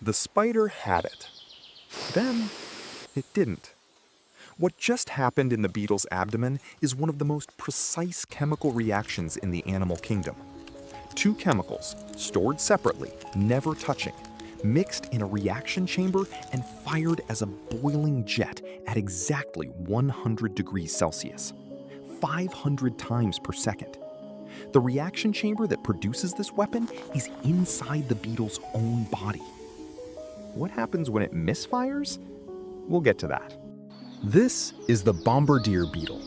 The spider had it. Then, it didn't. What just happened in the beetle's abdomen is one of the most precise chemical reactions in the animal kingdom. Two chemicals, stored separately, never touching, mixed in a reaction chamber and fired as a boiling jet at exactly 100 degrees Celsius, 500 times per second. The reaction chamber that produces this weapon is inside the beetle's own body. What happens when it misfires? We'll get to that. This is the Bombardier beetle,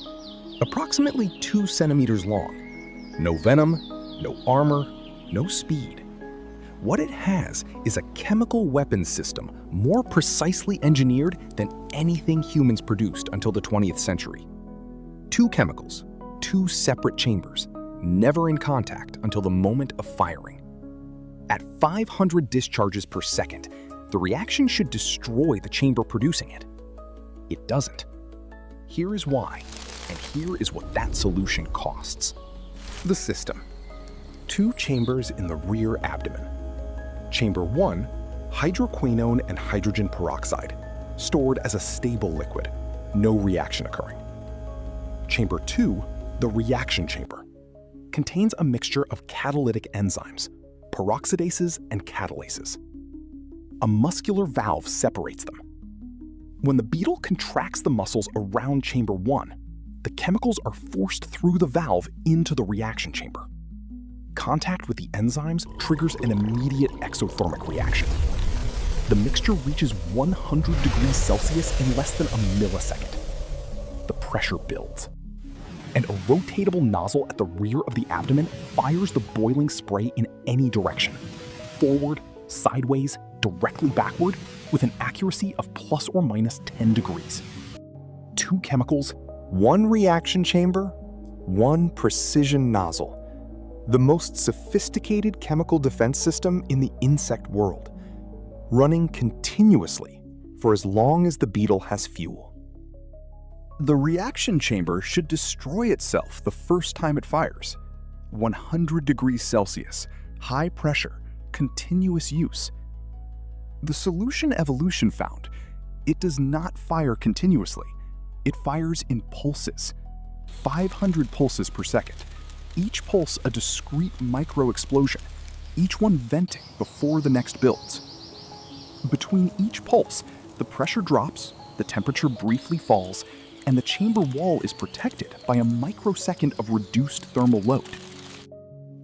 approximately 2 centimeters long. No venom, no armor, no speed. What it has is a chemical weapons system more precisely engineered than anything humans produced until the 20th century. 2 chemicals, 2 separate chambers, never in contact until the moment of firing. At 500 discharges per second, the reaction should destroy the chamber producing it. It doesn't. Here is why, and here is what that solution costs. The system. 2 chambers in the rear abdomen. Chamber 1, hydroquinone and hydrogen peroxide, stored as a stable liquid, no reaction occurring. Chamber 2, the reaction chamber, contains a mixture of catalytic enzymes, peroxidases and catalases. A muscular valve separates them. When the beetle contracts the muscles around chamber 1, the chemicals are forced through the valve into the reaction chamber. Contact with the enzymes triggers an immediate exothermic reaction. The mixture reaches 100 degrees Celsius in less than a millisecond. The pressure builds, and a rotatable nozzle at the rear of the abdomen fires the boiling spray in any direction, forward, sideways, directly backward, with an accuracy of plus or minus 10 degrees. 2 chemicals, 1 reaction chamber, 1 precision nozzle. The most sophisticated chemical defense system in the insect world, running continuously for as long as the beetle has fuel. The reaction chamber should destroy itself the first time it fires. 100 degrees Celsius, high pressure, continuous use. The solution evolution found, it does not fire continuously. It fires in pulses, 500 pulses per second, each pulse a discrete micro-explosion, each one venting before the next builds. Between each pulse, the pressure drops, the temperature briefly falls, and the chamber wall is protected by a microsecond of reduced thermal load.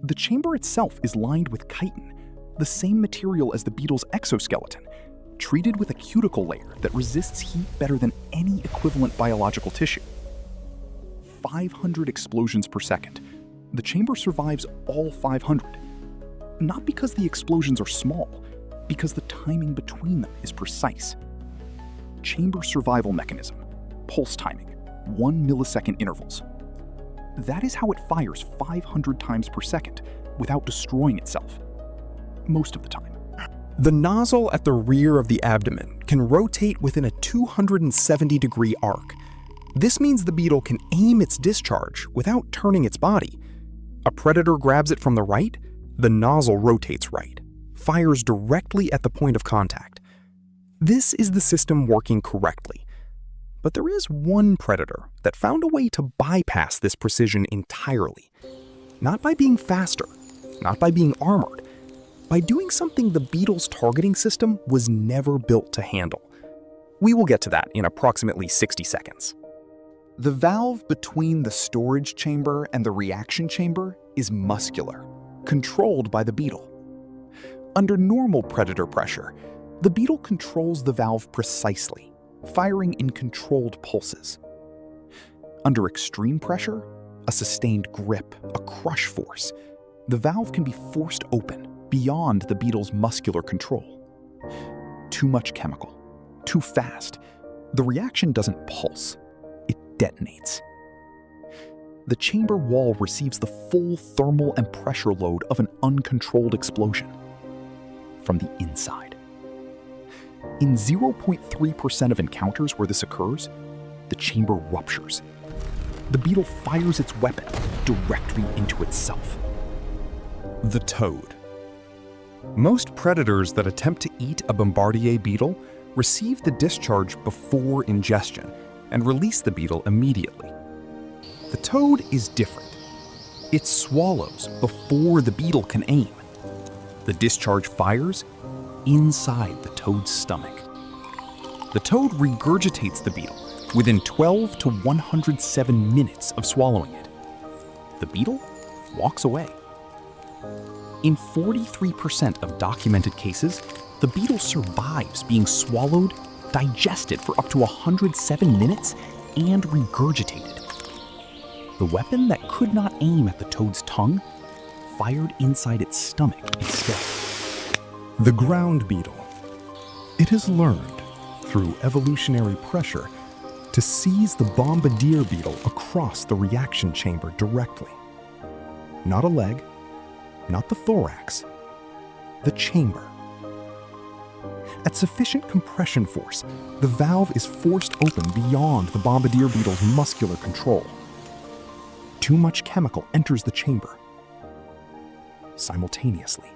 The chamber itself is lined with chitin, the same material as the beetle's exoskeleton, treated with a cuticle layer that resists heat better than any equivalent biological tissue. 500 explosions per second. The chamber survives all 500. Not because the explosions are small, because the timing between them is precise. Chamber survival mechanism, pulse timing, 1 millisecond intervals. That is how it fires 500 times per second without destroying itself. Most of the time. The nozzle at the rear of the abdomen can rotate within a 270-degree arc. This means the beetle can aim its discharge without turning its body. A predator grabs it from the right, the nozzle rotates right, fires directly at the point of contact. This is the system working correctly. But there is one predator that found a way to bypass this precision entirely. Not by being faster, not by being armored, by doing something the beetle's targeting system was never built to handle. We will get to that in approximately 60 seconds. The valve between the storage chamber and the reaction chamber is muscular, controlled by the beetle. Under normal predator pressure, the beetle controls the valve precisely, firing in controlled pulses. Under extreme pressure, a sustained grip, a crush force, the valve can be forced open beyond the beetle's muscular control. Too much chemical, too fast. The reaction doesn't pulse, it detonates. The chamber wall receives the full thermal and pressure load of an uncontrolled explosion from the inside. In 0.3% of encounters where this occurs, the chamber ruptures. The beetle fires its weapon directly into itself. The toad. Most predators that attempt to eat a Bombardier beetle receive the discharge before ingestion and release the beetle immediately. The toad is different. It swallows before the beetle can aim. The discharge fires inside the toad's stomach. The toad regurgitates the beetle within 12 to 107 minutes of swallowing it. The beetle walks away. In 43% of documented cases, the beetle survives being swallowed, digested for up to 107 minutes, and regurgitated. The weapon that could not aim at the toad's tongue fired inside its stomach instead. The ground beetle. It has learned, through evolutionary pressure, to seize the Bombardier beetle across the reaction chamber directly. Not a leg, not the thorax, the chamber. At sufficient compression force, the valve is forced open beyond the Bombardier beetle's muscular control. Too much chemical enters the chamber simultaneously.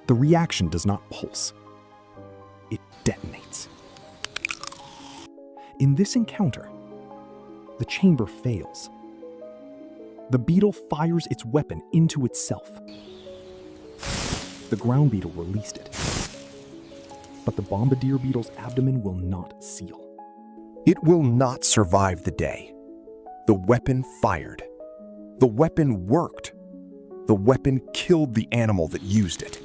The reaction does not pulse. It detonates. In this encounter, the chamber fails. The beetle fires its weapon into itself. The ground beetle released it, but the Bombardier beetle's abdomen will not seal. It will not survive the day. The weapon fired. The weapon worked. The weapon killed the animal that used it.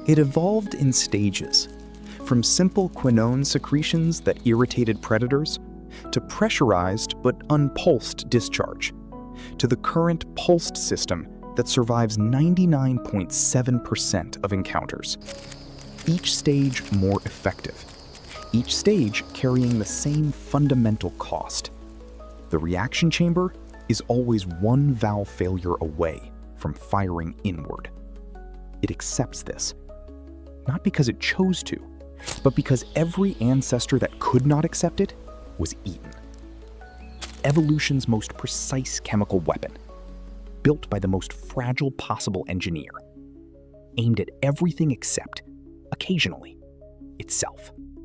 It evolved in stages, from simple quinone secretions that irritated predators, to pressurized but unpulsed discharge, to the current pulsed system that survives 99.7% of encounters. Each stage more effective, each stage carrying the same fundamental cost. The reaction chamber is always one valve failure away from firing inward. It accepts this, not because it chose to, but because every ancestor that could not accept it was eaten. Evolution's most precise chemical weapon, built by the most fragile possible engineer, aimed at everything except, occasionally, itself.